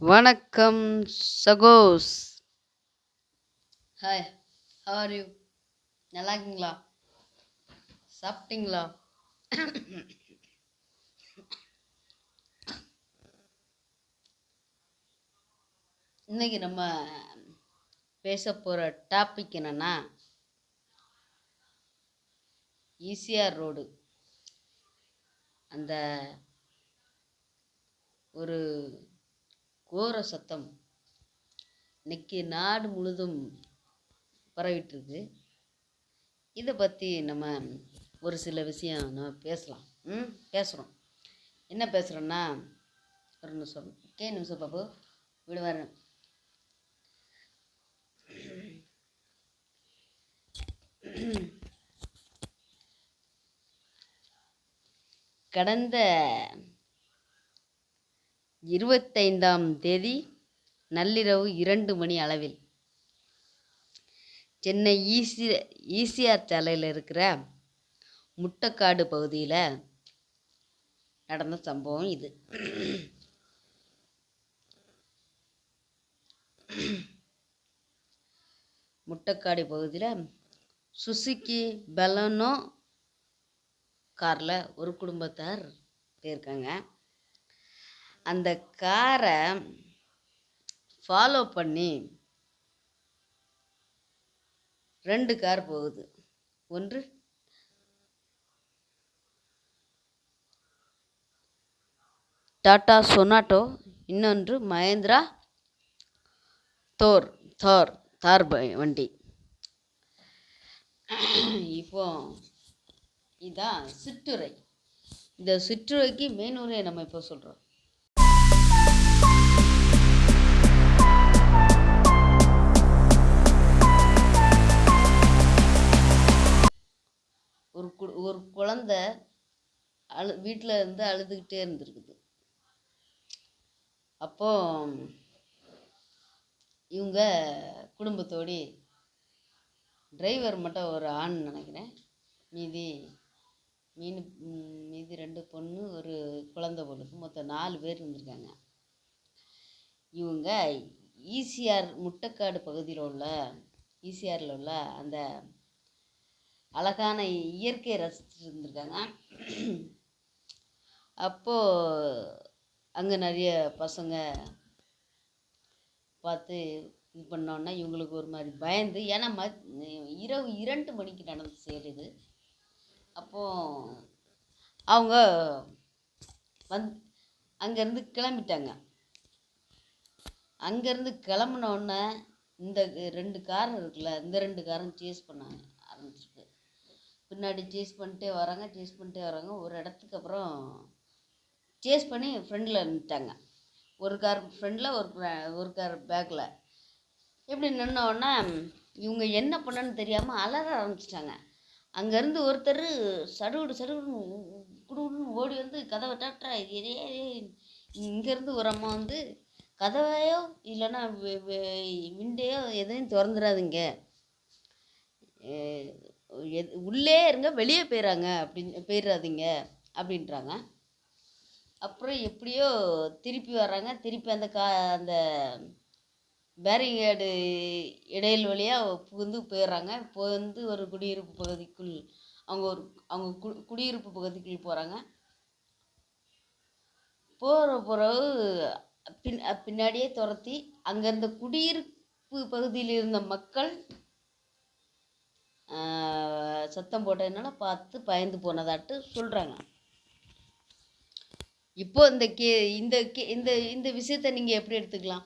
வணக்கம் சகோஸ். Hi, how are you? நல்லா இருக்கீங்களா? சாப்பிட்டீங்களா? இன்னைக்கு நம்ம பேச போகிற டாபிக் என்னன்னா, ஈசிஆர் ரோடு அந்த ஒரு கோர சத்தம் இன்னைக்கு நாடு முழுதும் பரவிட்டுருக்கு. இதை பற்றி நம்ம ஒரு சில விஷயம் நம்ம பேசலாம். பேசுகிறோம். என்ன பேசுகிறோன்னா, ஒரு நிமிஷம் நிமிஷம் பாபு வீடு வரேன். கடந்த 25ஆம் தேதி நள்ளிரவு 2 மணி அளவில் சென்னை ஈசிஆர் சாலையில் இருக்கிற முட்டக்காடு பகுதியில் நடந்த சம்பவம் இது. முட்டக்காடு பகுதியில் சுசுகி பெலனோ காரில் ஒரு குடும்பத்தார் போயிருக்காங்க. அந்த காரை ஃபாலோ பண்ணி 2 கார் போகுது. ஒன்று டாடா சொனாட்டோ, இன்னொன்று மஹேந்திரா தார் வண்டி. இப்போ இதான் சிற்றுரை. இந்த சிற்றுரைக்கு மெயினுரை நம்ம இப்போ சொல்கிறோம். ஒரு குழந்தை வீட்டில் இருந்து அழுதுகிட்டே இருந்திருக்குது. அப்போ இவங்க குடும்பத்தோடு, டிரைவர் மட்டும் ஒரு ஆண் நினைக்கிறேன், மீதி 2 பொண்ணு ஒரு குழந்தை பொண்ணுக்கு மொத்தம் 4 பேர் இருந்திருக்காங்க. இவங்க ஈசிஆர் முட்டக்காடு பகுதியில் உள்ள ஈசிஆரில் உள்ள அந்த அழகான இயற்கையை ரசிச்சுட்டு இருந்திருக்காங்க. அப்போது அங்கே நிறைய பசங்க பார்த்து இது பண்ணோன்னா இவங்களுக்கு ஒரு மாதிரி பயந்து, ஏன்னா இரவு 2 மணிக்கு நடந்து சேருது. அப்போது அவங்க அங்கேருந்து கிளம்பிட்டாங்க. அங்கேருந்து கிளம்புனோடனே இந்த 2 கார் இருக்குல்ல, இந்த 2 காரும் சேஸ் பண்ண ஆரம்பிச்சிருக்கு. பின்னாடி சேஸ் பண்ணிட்டே வராங்க. ஒரு இடத்துக்கு அப்புறம் சேஸ் பண்ணி ஃப்ரெண்டில் நின்றுட்டாங்க. ஒரு கார் ஃப்ரெண்டில், ஒரு கார் பேக்கில். எப்படி நின்னோன்னா இவங்க என்ன பண்ணன்னு தெரியாமல் அலற ஆரம்பிச்சிட்டாங்க. அங்கேருந்து ஒருத்தர் சடுகுடுன்னு குடுன்னு ஓடி வந்து கதவை டாட்டா, இங்கேருந்து ஒரு அம்மா வந்து கதவையோ இல்லைன்னா விண்டையோ எதையும் திறந்துடாதீங்க, உள்ளே இருங்க, வெளியே போயிடாதீங்க அப்படின்றாங்க. அப்புறம் எப்படியோ திருப்பி வர்றாங்க. திருப்பி அந்த பேரிகேடு இடையில் வழியாக போயிடுறாங்க. வந்து ஒரு குடியிருப்பு பகுதிக்குள் அவங்க குடியிருப்பு பகுதிக்குள் போகிறாங்க. போகிற பிறகு பின்னாடியே துரத்தி அங்கே இருந்த குடியிருப்பு பகுதியில் இருந்த மக்கள் சத்தம் போட்டதுனால பார்த்து பயந்து போனதாட்டு சொல்கிறாங்க. இப்போ இந்த விஷயத்தை நீங்கள் எப்படி எடுத்துக்கலாம்?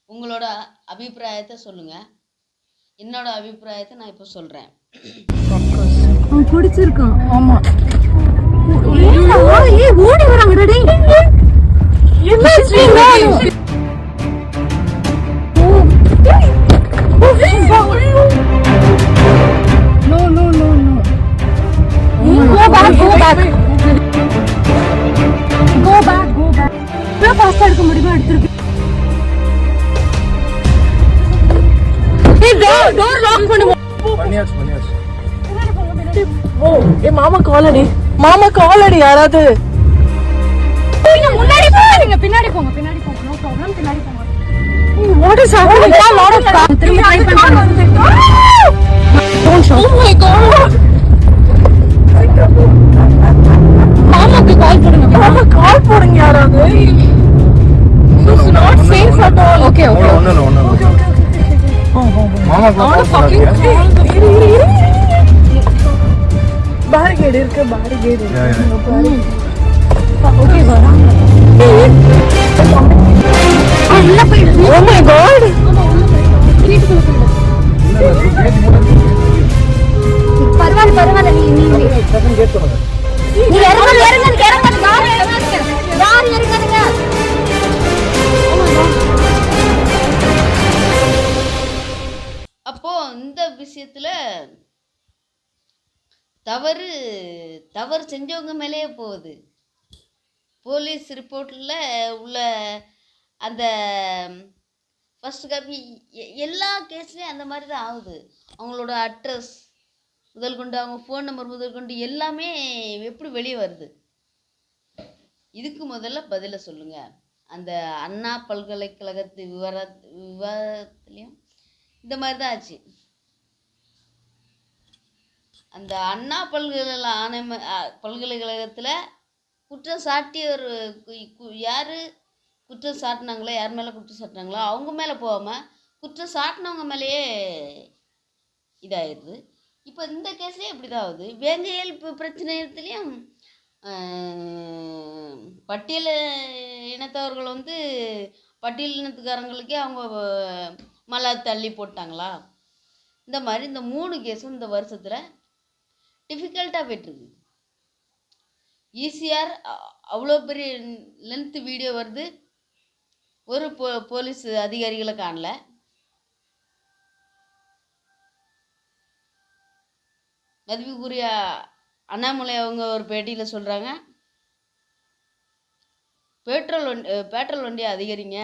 உங்களோட அபிப்பிராயத்தை சொல்லுங்கள். என்னோட அபிப்பிராயத்தை நான் இப்போ சொல்கிறேன். பிடிச்சிருக்கான். ஆமா, ஓடி வராங்க. எடுக்க முடியுமா? எடுத்துருக்கு. மாமா காலடி யாராவது முன்னாடி போங்க, பின்னாடி போங்க. ப்ராப்ளம் பின்னாடி போங்க what is happening lot of car திரும்ப ட்ரை பண்றாங்க don't show oh my god மாமாக்கு கால் போடுங்க மாமா கால் போடுங்க யாராவது it's not safe at all okay okay okay மாமா கால் போடுங்க பேரிகேட் இருக்கு பேரிகேட் ஓகே வராங்க உள்ள போயிடு ஓ மை காட் பரவாயில்ல நீ செகண்ட் கேட் பண்ணுங்க நீ இறங்க யார் இறங்குங்க அப்போ இந்த விஷயத்துல தவறு செஞ்சவங்க மேலேயே போகுது. போலீஸ் ரிப்போர்ட்டில் உள்ள அந்த ஃபஸ்ட்டு காப்பி எல்லா கேஸ்லேயும் அந்த மாதிரி தான் ஆகுது. அவங்களோட அட்ரஸ் முதல் கொண்டு அவங்க ஃபோன் நம்பர் முதல் கொண்டு எல்லாமே எப்படி வெளியே வருது. இதுக்கு முதல்ல பதிலை சொல்லுங்கள். அந்த அண்ணா பல்கலைக்கழகத்து விவாதத்துலேயும் இந்த மாதிரி தான் ஆச்சு. அந்த அண்ணா பல்கலைக்கழகத்தில் குற்றம் சாட்டியவர் யார் குற்றம் சாட்டினாங்களோ யார் மேலே குற்றம் சாட்டினாங்களோ அவங்க மேலே போகாமல் குற்றம் சாட்டினவங்க மேலேயே இதாகிடுது. இப்போ இந்த கேஸ்லேயே இப்படி தான் ஆகுது. வேங்கையல் பிரச்சனைத்துலேயும் பட்டியல் இனத்தவர்கள் பட்டியல் இனத்துக்காரங்களுக்கே அவங்க மலை தள்ளி போட்டாங்களா. இந்த மாதிரி இந்த 3 கேஸும் இந்த வருஷத்தில் டிஃபிகல்ட்டாக போய்ட்டுருக்கு. ஈஸியார் அவ்வளோ பெரிய லென்த்து வீடியோ வருது, ஒரு போலீஸ் அதிகாரிகளை காணல. மதிப்புக்குரிய அண்ணாமலை அவங்க ஒரு பேட்டியில் சொல்கிறாங்க, பெட்ரோல் வண்டியை அதிகரிங்க,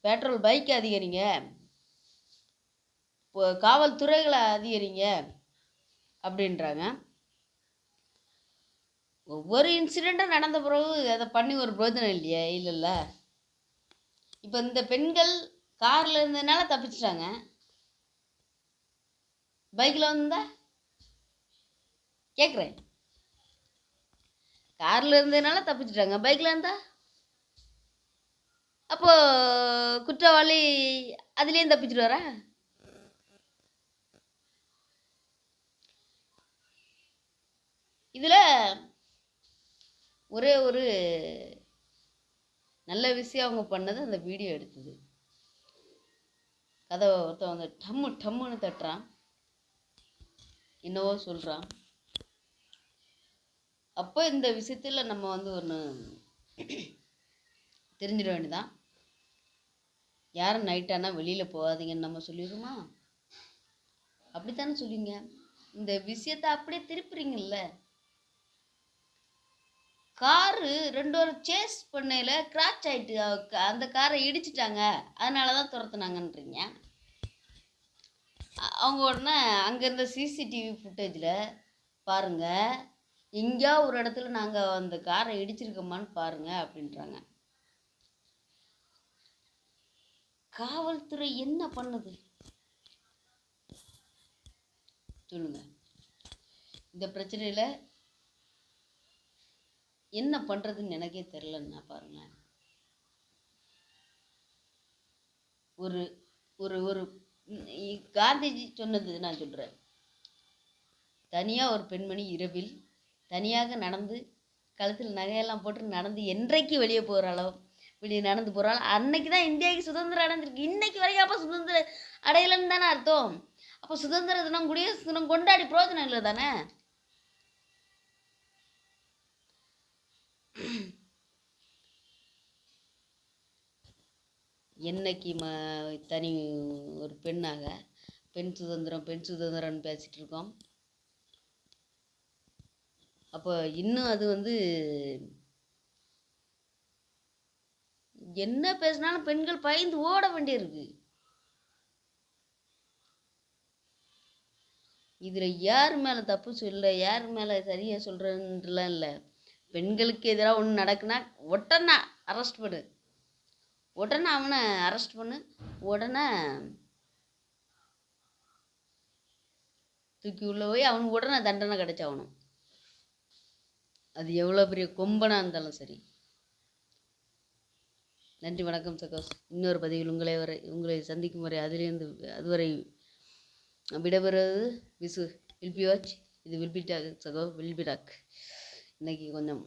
பெட்ரோல் பைக்கை அதிகரிங்க, காவல்துறைகளை அதிகரிங்க அப்படின்றாங்க. ஒவ்வொரு இன்சிடெண்ட்டும் நடந்த பிறகு அதை பண்ணி ஒரு பிரோஜனம் இல்லையா? இல்லைல்ல. இப்போ இந்த பெண்கள் காரில் இருந்ததுனால தப்பிச்சிட்டாங்க, பைக்கில் வந்தா கேட்குறேன், காரில் இருந்ததுனால தப்பிச்சிட்டாங்க, பைக்கில் இருந்தா அப்போ குற்றவாளி அதுலேயும் தப்பிச்சுட்டு வரா. இதில் ஒரே ஒரு நல்ல விஷயம் அவங்க பண்ணது, அந்த வீடியோ எடுத்தது. கதை ஒருத்தன் டம்முன்னு தட்டுறான், என்னவோ சொல்கிறான். அப்போ இந்த விஷயத்தில் நம்ம ஒன்று தெரிஞ்சிட வேண்டியதான். யாரும் நைட்டானா வெளியில் போகாதீங்கன்னு நம்ம சொல்லிடுமா? அப்படித்தானே சொல்லுவீங்க. இந்த விஷயத்தை அப்படியே திருப்புறீங்கல்ல. காரு 2 பேரும் சேஸ் பண்ணையில் கிராச் ஆகிட்டு அந்த காரை இடிச்சிட்டாங்க, அதனால தான் துரத்துனாங்கன்றீங்க. அவங்க உடனே அங்கே இருந்த சிசிடிவி ஃபுட்டேஜில் பாருங்கள், எங்கேயா ஒரு இடத்துல நாங்கள் அந்த காரை இடிச்சிருக்கோமான்னு பாருங்கள் அப்படின்றாங்க. காவல்துறை என்ன பண்ணுது சொல்லுங்க. இந்த பிரச்சனையில் என்ன பண்ணுறதுன்னு எனக்கே தெரிலன்னா பாருங்களேன். ஒரு ஒரு ஒரு காந்திஜி சொன்னது நான் சொல்கிறேன். தனியாக ஒரு பெண்மணி இரவில் தனியாக நடந்து கழுத்தில் நகையெல்லாம் போட்டு நடந்து என்றைக்கு வெளியே போகிறாளோ, வெளியே நடந்து போகிறாள், அன்னைக்கு தான் இந்தியாவுக்கு சுதந்திரம் அடைஞ்சிருக்கு. இன்னைக்கு வரைக்கும் அப்போ சுதந்திரம் அடையலைன்னு தானே அர்த்தம். அப்போ சுதந்திர தினம் குடியரசு தினம் கொண்டாடி பிரோஜனம் இல்லை தானே. என்னைக்கு தனி ஒரு பெண்ணாக பெண் சுதந்திரம்னு பேசிகிட்டு இருக்கோம். அப்போ இன்னும் அது என்ன பேசினாலும் பெண்கள் பயந்து ஓட வேண்டியிருக்கு. இதில் யார் மேலே தப்பு சொல்ல, யார் மேலே சரியாக சொல்கிறன்ட்டுலாம் இல்லை. பெண்களுக்கு எதிராக ஒன்று நடக்குன்னா உடனே அரெஸ்ட் பண்ணு, உடனே அவனை அரெஸ்ட் பண்ணு, உடனே தூக்கி உள்ளே போய் அவனுக்கு உடனே தண்டனை கிடைச்சாகணும். அது எவ்வளோ பெரிய கொம்பனாக இருந்தாலும் சரி. நன்றி, வணக்கம் சகோஸ். இன்னொரு பதிவில் உங்களை சந்திக்கும் வரை அதுவரை விடைபெறுவது விசு. Will be watch. இது வில் பி டாக் சகோ, வில் பி டாக். இன்றைக்கி கொஞ்சம்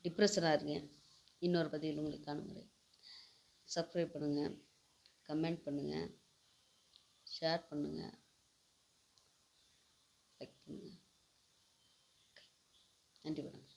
டிப்ரெஷனாக இருக்கேன். இன்னொரு பதிவில் உங்களை காணும் வரை சப்ஸ்கிரைப் பண்ணுங்கள், கமெண்ட் பண்ணுங்கள், ஷேர் பண்ணுங்கள், லைக் பண்ணுங்கள். நன்றி, வணக்கம்.